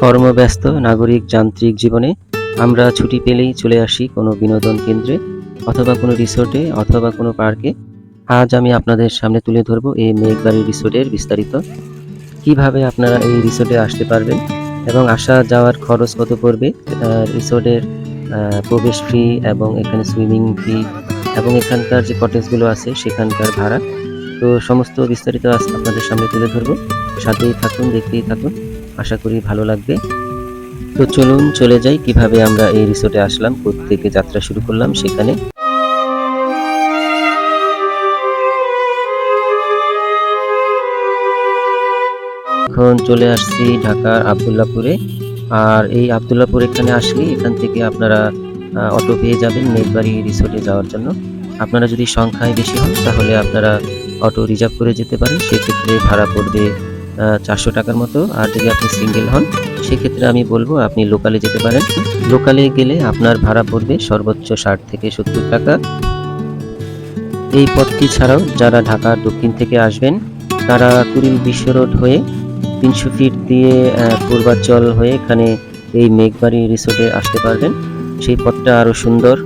কর্মব্যস্ত নাগরিক যান্ত্রিক জীবনে আমরা ছুটি পেলেই চলে আসি কোনো বিনোদন কেন্দ্রে অথবা কোনো রিসোর্টে অথবা কোনো পার্কে। আজ আমি আপনাদের সামনে তুলে ধরবো এই মেঘবাড়ি রিসোর্টের বিস্তারিত। কিভাবে আপনারা এই রিসোর্টে আসতে পারবেন এবং আসা যাওয়ার খরচ কত পড়বে, রিসোর্টের প্রবেশ ফি এবং এখানে সুইমিং ফি এবং এখানকার যে কটেজগুলো আছে সেখানকার ভাড়া। তো সমস্ত বিস্তারিত আজ আপনাদের সামনে তুলে ধরবো। সাথেই থাকুন, দেখতেই থাকুন, আশা করি ভালো লাগবে। তো চলুন চলে যাই কিভাবে আমরা এই রিসোর্টে আসলাম, কোত্থেকে যাত্রা শুরু করলাম সেখানে। এখন চলে আসছি ঢাকার আব্দুল্লাহপুরে। আর এই আব্দুল্লাহপুর এখানে আসলে এখান থেকে আপনারা অটো পেয়ে যাবেন মেঘবাড়ি রিসোর্টে যাওয়ার জন্য। আপনারা যদি সংখ্যায় বেশি হন তাহলে আপনারা অটো রিজার্ভ করে যেতে পারেন, সেক্ষেত্রে ভাড়া পড়বে 400 টাকার মতো। আর যদি আপনি সিঙ্গেল হন সেক্ষেত্রে আমি বলবো আপনি লোকালে যেতে পারেন। লোকালে গেলে আপনার ভাড়া পড়বে সর্বোচ্চ 60 থেকে 70 টাকা। এই পথটি ছাড়াও যারা ঢাকার দক্ষিণ থেকে আসবেন তারা কুড়িল বিশ্ব রোড হয়ে 300 ফিট দিয়ে পূর্বাঞ্চল হয়ে এখানে এই মেঘবাড়ি রিসোর্টে আসতে পারবেন। সেই পথটা আরও সুন্দর।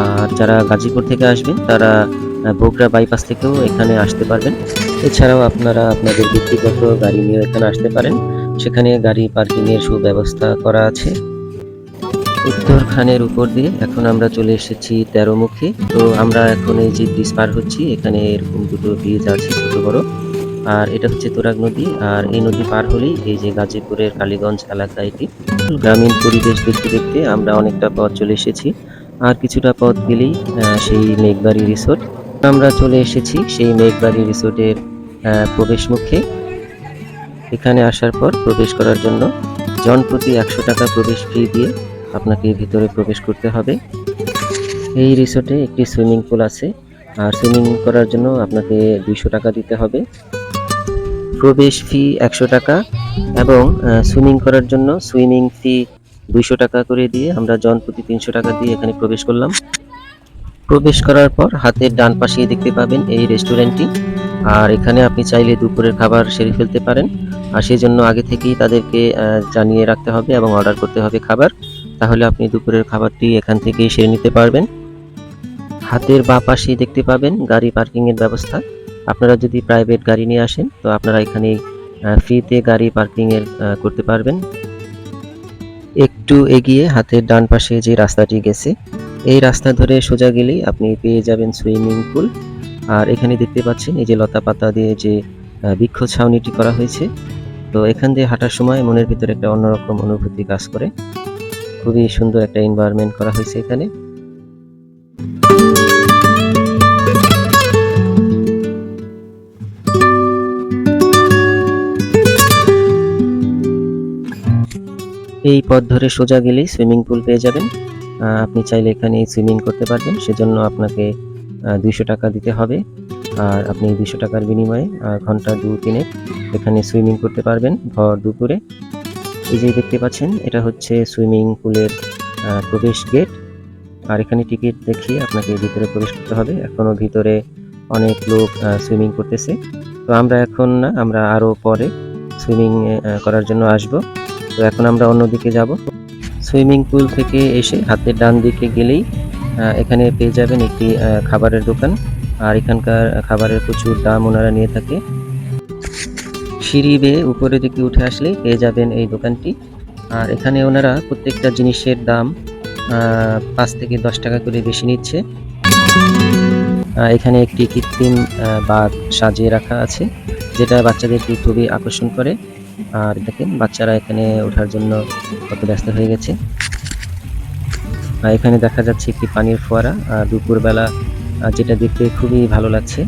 আর যারা গাজীপুর থেকে আসবেন তারা বগুড়া বাইপাস থেকেও এখানে আসতে পারবেন। এছাড়াও আপনারা আপনাদের ব্যক্তিগত গাড়ি নিয়ে এখানে আসতে পারেন, সেখানে গাড়ি পার্কিংয়ের সুব্যবস্থা করা আছে। উত্তরখানের উপর দিয়ে এখন আমরা চলে এসেছি 13 মুখে। তো আমরা এখন এই যে ব্রিজ পার হচ্ছি, এখানে এরকম দুটো ব্রিজ আছে ছোট বড়। আর এটা হচ্ছে তুরাগ নদী। আর এই নদী পার হলেই এই যে গাজীপুরের কালীগঞ্জ এলাকা, এটি গ্রামীণ পরিবেশ দেখতে দেখতে আমরা অনেকটা পথ চলে এসেছি। আর কিছুটা পথ গেলেই সেই মেঘবাড়ি রিসোর্ট। আমরা চলে এসেছি সেই মেঘবাড়ি রিসোর্টের প্রবেশ মুখে। এখানে আসার পর প্রবেশ করার জন্য জনপ্রতি 100 টাকা প্রবেশ ফি দিয়ে আপনাকে ভিতরে প্রবেশ করতে হবে। এই রিসোর্টে একটি সুইমিং পুল আছে, আর সুইমিং করার জন্য আপনাকে 200 টাকা দিতে হবে। প্রবেশ ফি 100 টাকা এবং সুইমিং করার জন্য সুইমিং ফি 200 টাকা করে দিয়ে আমরা জনপ্রতি 300 টাকা দিয়ে এখানে প্রবেশ করলাম। প্রবেশ করার পর হাতের ডান পাশেই দেখতে পাবেন এই রেস্টুরেন্টটি। আর এখানে আপনি চাইলে দুপুরের খাবার সেরে ফেলতে পারেন, আর সেই জন্য আগে থেকেই তাদেরকে জানিয়ে রাখতে হবে এবং অর্ডার করতে হবে খাবার। তাহলে আপনি দুপুরের খাবারটি এখান থেকেই সেরে নিতে পারবেন। হাতের বাঁ পাশেই দেখতে পাবেন গাড়ি পার্কিংয়ের ব্যবস্থা। আপনারা যদি প্রাইভেট গাড়ি নিয়ে আসেন তো আপনারা এখানে ফ্রিতে গাড়ি পার্কিংয়ের করতে পারবেন। একটু এগিয়ে হাতের ডান পাশে যে রাস্তাটি গেছে, এই রাস্তা ধরে সোজা গেলেই আপনি পেয়ে যাবেন সুইমিং পুল। আর এখানে দেখতে পাচ্ছেন এই যে লতা পাতা দিয়ে যে বৃক্ষ ছাউনিটি করা হয়েছে। তো এখান দিয়ে হাঁটার সময় মনের ভিতরে একটা অন্যরকম অনুভূতি কাজ করে। খুবই সুন্দর একটা এনভায়রনমেন্ট করা হয়েছে এখানে। এই পথ ধরে সোজা গেলেই সুইমিং পুল পেয়ে যাবেন। আপনি চাইলে এখানে সুইমিং করতে পারবেন, সেজন্য আপনাকে 200 টাকা দিতে হবে। আর আপনি 200 টাকার বিনিময়ে ঘন্টা 2-3 এখানে সুইমিং করতে পারবেন ভর দুপুরে। এই যে দেখতে পাচ্ছেন এটা হচ্ছে সুইমিং পুলের প্রবেশ গেট। আর এখানে টিকিট দেখিয়ে আপনাকে ভিতরে প্রবেশ করতে হবে। এখনো ভিতরে অনেক লোক সুইমিং করতেছে। তো আমরা এখন না, আমরা আরও পরে সুইমিং করার জন্য আসব। তো এখন আমরা অন্যদিকে যাব। সুইমিং পুল থেকে এসে হাতের ডান দিকে গেলেই এখানে পেয়ে যাবেন একটি খাবারের দোকান। আর এখানকার খাবারের প্রচুর দাম ওনারা নিয়ে থাকে। সিঁড়ি বেয়ে উপরের দিকে উঠে আসলেই পেয়ে যাবেন এই দোকানটি। আর এখানে ওনারা প্রত্যেকটা জিনিসের দাম 5 থেকে 10 টাকা করে বেশি নিচ্ছে। এখানে একটি কৃত্রিম বাঘ সাজিয়ে রাখা আছে, যেটা বাচ্চাদেরকে খুবই আকর্ষণ করে। আর দেখেন বাচ্চারা এখানে ওঠার জন্য কত ব্যস্ত হয়ে গেছে। এখানে দেখা যাচ্ছে একটি পানির ফোয়ারা, দুপুরবেলা যেটা দেখতে খুবই ভালো লাগছে।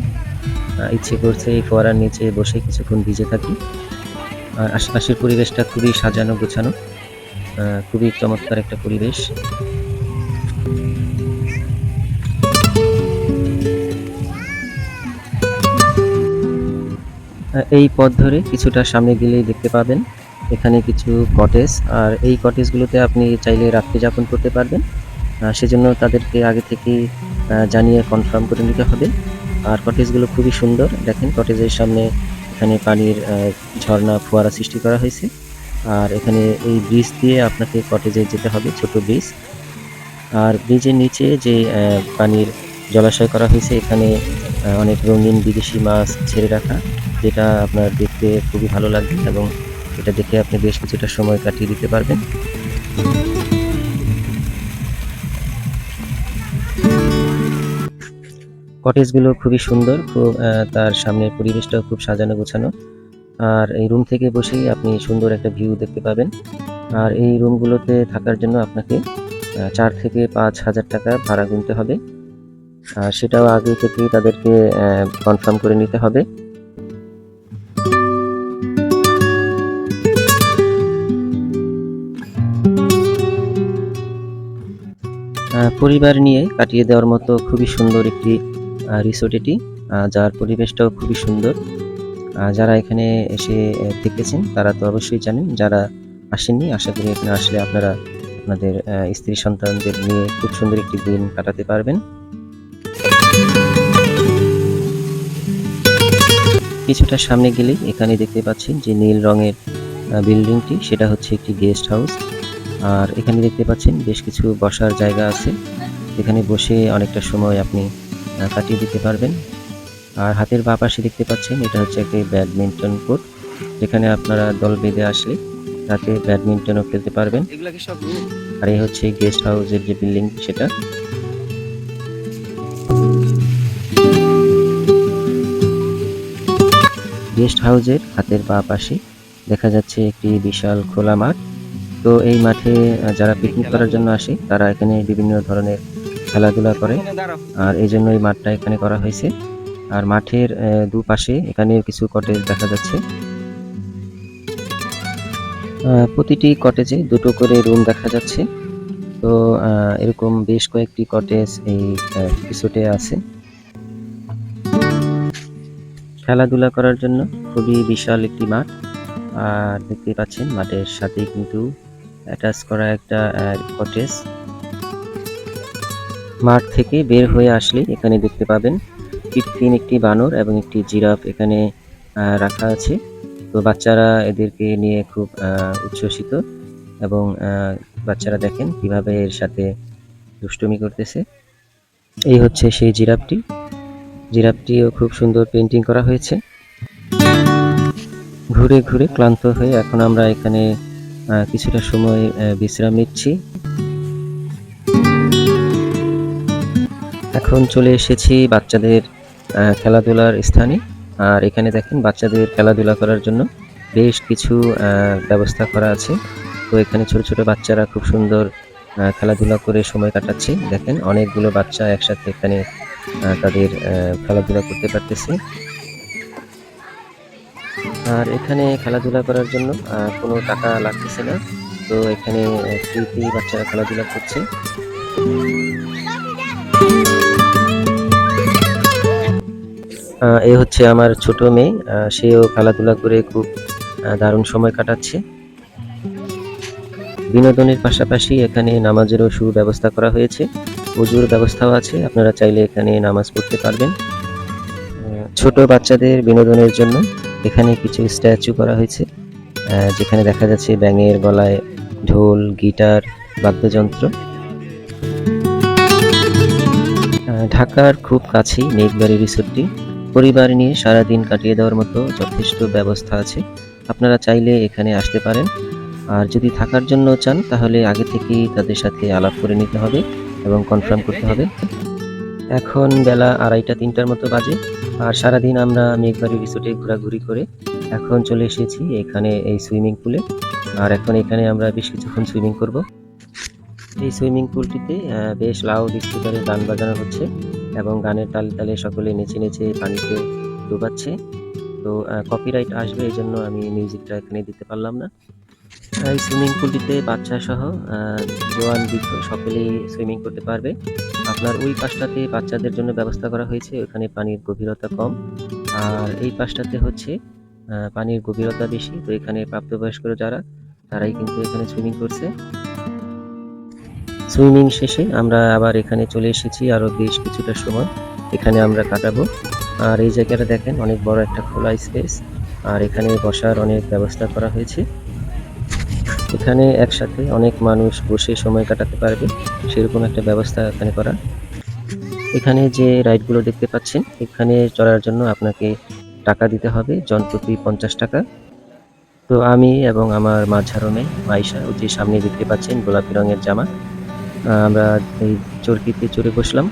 ইচ্ছে করছে এই ফোয়ারার নিচে বসে কিছুক্ষণ ভিজে থাকি। আর আশেপাশের পরিবেশটা খুবই সাজানো গোছানো, খুবই চমৎকার একটা পরিবেশ। এই পথ ধরে কিছুটা সামনে গেলেই দেখতে পাবেন এখানে কিছু কটেজ। আর এই কটেজগুলোতে আপনি চাইলে রাত্রি যাপন করতে পারবেন, সেজন্য তাদেরকে আগে থেকেই জানিয়ে কনফার্ম করে নিতে হবে। আর কটেজগুলো খুবই সুন্দর। দেখেন কটেজের সামনে এখানে পানির ঝর্ণা ফোয়ারা সৃষ্টি করা হয়েছে। আর এখানে এই ব্রিজ দিয়ে আপনাকে কটেজে যেতে হবে, ছোট ব্রিজ। আর ব্রিজের নিচে যে পানির জলাশয় করা হয়েছে, এখানে অনেক রঙিন বিদেশি মাছ ছেড়ে রাখা, যেটা আপনার দেখতে খুবই ভালো লাগবে এবং এটা দেখে আপনি বেশ কিছুটা সময় কাটিয়ে দিতে পারবেন। কটেজগুলো খুবই সুন্দর, খুব তার সামনের পরিবেশটাও খুব সাজানো গোছানো। আর এই রুম থেকে বসেই আপনি সুন্দর একটা ভিউ দেখতে পাবেন। আর এই রুমগুলোতে থাকার জন্য আপনাকে 4 থেকে 5,000 টাকা ভাড়া গুনতে হবে। আর সেটাও আগে থেকেই তাদেরকে কনফার্ম করে নিতে হবে। পরিবার নিয়ে কাটিয়ে দেওয়ার মতো খুবই সুন্দর একটি রিসোর্ট এটি, যার পরিবেশটাও খুবই সুন্দর। যারা এখানে এসে থেকেছেন তারা তো অবশ্যই জানেন, যারা আসেননি আশা করি এখানে আসলে আপনারা আপনাদের স্ত্রী সন্তানদের নিয়ে খুব সুন্দর একটি দিন কাটাতে পারবেন। কিছুটা সামনে গেলেই এখানে দেখতে পাচ্ছেন যে নীল রঙের বিল্ডিংটি, সেটা হচ্ছে একটি গেস্ট হাউস। আর এখানে দেখতে পাচ্ছেন বেশ কিছু বসার জায়গা আছে, এখানে বসে অনেকটা সময় আপনি কাটিয়ে দিতে পারবেন। আর হাতের বাঁ পাশে দেখতে পাচ্ছেন এটা হচ্ছে একটি ব্যাডমিন্টন কোর্ট, যেখানে আপনারা দল বেঁধে আসলে রাতে ব্যাডমিন্টনও খেলতে পারবেন। আর এই হচ্ছে গেস্ট হাউসের যে বিল্ডিং সেটা। গেস্ট হাউসের হাতের বাঁ পাশে দেখা যাচ্ছে একটি বিশাল খোলা মাঠ। তো এই মাঠে যারা পিকনিক করার জন্য আসে তারা এখানে বিভিন্ন ধরনের খেলাধুলা করে, আর এই জন্য এই মাঠটা এখানে করা হয়েছে। আর মাঠের দুপাশে এখানে কিছু কটেজ দেখা যাচ্ছে। প্রতিটি কটেজে দুটো করে রুম দেখা যাচ্ছে। তো এরকম বেশ কয়েকটি কটেজ এই রিসোর্টে আছে। খেলাধুলা করার জন্য খুবই বিশাল একটি মাঠ। আর দেখতে পাচ্ছেন মাঠের সাথে কিন্তু অ্যাটাচ করা একটা কটেজ। মাঠ থেকে বের হয়ে আসলে এখানে দেখতে পাবেন কৃত্রিম একটি বানর এবং একটি জিরাফ এখানে রাখা আছে। তো বাচ্চারা এদেরকে নিয়ে খুব উচ্ছ্বসিত এবং বাচ্চারা দেখেন কিভাবে এর সাথে দুষ্টুমি করতেছে। এই হচ্ছে সেই জিরাফটি, জিরাফটিও খুব সুন্দর পেন্টিং করা হয়েছে। ঘুরে ঘুরে ক্লান্ত হয়ে এখন আমরা এখানে কিছুটা সময় বিশ্রাম নিচ্ছি। এখন চলে এসেছি বাচ্চাদের খেলাধুলার স্থানে। আর এখানে দেখেন বাচ্চাদের খেলাধুলা করার জন্য বেশ কিছু ব্যবস্থা করা আছে। তো এখানে ছোট ছোট বাচ্চারা খুব সুন্দর খেলাধুলা করে সময় কাটাচ্ছে। দেখেন অনেকগুলো বাচ্চা একসাথে এখানে তাদের খেলাধুলা করতে পারতেছে। আর এখানে খেলাধুলা করার জন্য কোনো টাকা লাগতেছে না। তো এখানে ফ্রিতেই বাচ্চারা খেলাধুলা করছে। এ হচ্ছে আমার ছোট মেয়ে, সেও খেলাধুলা করে খুব দারুণ সময় কাটাচ্ছে। বিনোদনের পাশাপাশি এখানে নামাজেরও সুব্যবস্থা করা হয়েছে, ওযুর ব্যবস্থাও আছে, আপনারা চাইলে এখানে নামাজ পড়তে পারবেন। ছোট বাচ্চাদের বিনোদনের জন্য এখানে কিছু স্ট্যাচু করা হয়েছে, যেখানে দেখা যাচ্ছে ব্যাঙের গলায় ঢোল, গিটার, বাদ্যযন্ত্র। ঢাকার খুব কাছেই মেঘবাড়ি রিসোর্টটি পরিবার নিয়ে সারাদিন কাটিয়ে দেওয়ার মতো যথেষ্ট ব্যবস্থা আছে, আপনারা চাইলে এখানে আসতে পারেন। আর যদি থাকার জন্য চান তাহলে আগে থেকেই তাদের সাথে আলাপ করে নিতে হবে এবং কনফার্ম করতে হবে। এখন বেলা 2:30-3টার মতো বাজে। আর সারাদিন আমরা মেঘবাড়ি রিসোর্টে ঘোরাঘুরি করে এখন চলে এসেছি এখানে এই সুইমিং পুলে। আর এখন এখানে আমরা বেশ কিছুক্ষণ সুইমিং করব। এই সুইমিং পুলটিতে বেশ লাউড স্পিকারে গান বাজানো হচ্ছে এবং গানের তালে তালে সকলে নেচে নেচে পানিতে ডুবাচ্ছে। তো কপিরাইট আসবে, এই জন্য আমি মিউজিকটা এখানে দিতে পারলাম না। এই সুইমিং পুলটিতে বাচ্চা সহ জোয়ান বৃদ্ধ সকলেই সুইমিং করতে পারবে। আপনার ওই পাশটাতে বাচ্চাদের জন্য ব্যবস্থা করা হয়েছে, ওখানে পানির গভীরতা কম। আর এই পাশটাতে হচ্ছে পানির গভীরতা বেশি। তো এখানে প্রাপ্তবয়স্ক যারা তারাই কিন্তু এখানে সুইমিং করছে। সুইমিং শেষে আমরা আবার এখানে চলে এসেছি, আরও বেশ কিছুটা সময় এখানে আমরা কাটাবো। আর এই জায়গাটা দেখেন অনেক বড় একটা খোলা স্পেস, আর এখানে বসার অনেক ব্যবস্থা করা হয়েছে। এখানে একসাথে অনেক মানুষ বসে সময় কাটাতে পারবে সেরকম একটা ব্যবস্থা এখানে করা। এখানে যে রাইডগুলো দেখতে পাচ্ছেন, এখানে চড়ার জন্য আপনাকে টাকা দিতে হবে, জনপ্রতি 50 টাকা। তো আমি এবং আমার মাঝারো মেয়ে আয়শা, ওই যে সামনে দেখতে পাচ্ছেন গোলাপি রঙের জামা, আমরা এই চরকিতে চড়ে বসলাম।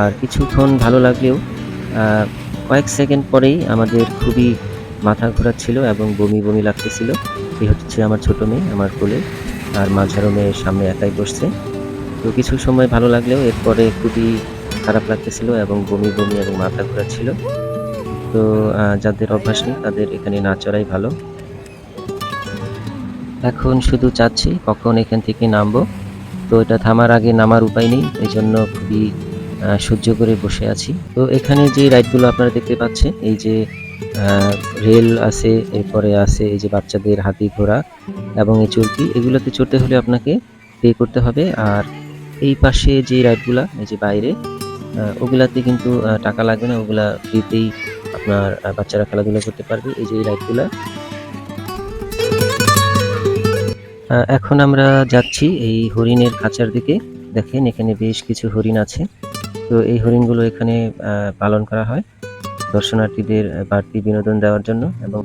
আর কিছুক্ষণ ভালো লাগলেও কয়েক সেকেন্ড পরেই আমাদের খুবই মাথা ঘোরাচ্ছিল এবং বমি বমি লাগতেছিল। এই হচ্ছে আমার ছোট মেয়ে আমার কোলে, আর মাঝারো মেয়ে সামনে একাই বসছে। তো কিছু সময় ভালো লাগলেও এরপরে খুবই খারাপ লাগতেছিল এবং বমি বমি এবং মাথা ঘোরাচ্ছিল। তো যাদের অভ্যাস নেই তাদের এখানে না চড়াই ভালো। এখন শুধু চাচ্ছি কখন এখান থেকে নামবো। তো এটা থামার আগে নামার উপায় নেই, এই জন্য খুবই সহ্য করে বসে আছি। তো এখানে যে রাইডগুলো আপনারা দেখতে পাচ্ছেন, এই যে আহ, রেল আছে, এরপরে আছে এই যে বাচ্চাদের হাতি ঘোড়া এবং এই চরকি, এগুলোতে চড়তে হলে আপনাকে পে করতে হবে। আর এই পাশে যে রাইডগুলা, এই যে বাইরে, ওগুলাতে কিন্তু টাকা লাগবে না, ওগুলা ফ্রিতেই আপনার বাচ্চারা খেলাধুলা করতে পারবে, এই যে এই রাইডগুলা। এখন আমরা যাচ্ছি এই হরিণের খাঁচার দিকে। দেখেন এখানে বেশ কিছু হরিণ আছে। তো এই হরিণগুলো এখানে পালন করা হয় দর্শনার্থীদের বাড়তি বিনোদন দেওয়ার জন্য, এবং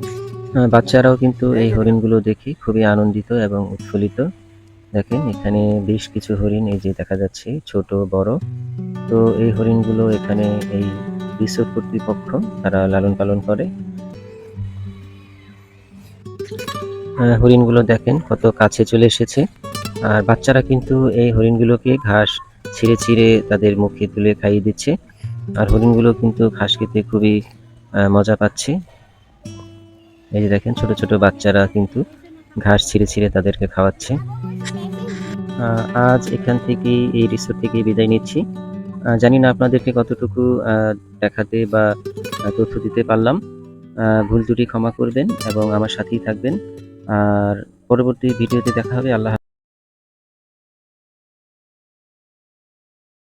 বাচ্চারাও কিন্তু এই হরিণগুলো দেখে খুবই আনন্দিত এবং উৎফুল্লিত। দেখেন এখানে বেশ কিছু হরিণ এই যে দেখা যাচ্ছে, ছোট বড়। তো এই হরিণগুলো এখানে এই রিসোর্ট কর্তৃপক্ষ তারা লালন পালন করে। হরিণগুলো দেখেন কত কাছে চলে এসেছে। আর বাচ্চারা কিন্তু এই হরিণগুলোকে ঘাস ছিঁড়ে ছিঁড়ে তাদের মুখে তুলে খাইয়ে দিচ্ছে। আর হরিণগুলো কিন্তু ঘাস খেতে খুবই মজা পাচ্ছে। এই যে দেখেন ছোট ছোট বাচ্চারা কিন্তু ঘাস ছিঁড়ে ছিঁড়ে তাদেরকে খাওয়াচ্ছে। আজ এখান থেকে এই রিসোর্ট থেকে বিদায় নিচ্ছি। জানি না আপনাদেরকে কতটুকু দেখাতে বা তথ্য দিতে পারলাম। ভুল ত্রুটি ক্ষমা করবেন এবং আমার সাথেই থাকবেন। আর পরবর্তী ভিডিওতে দেখা হবে। আল্লাহ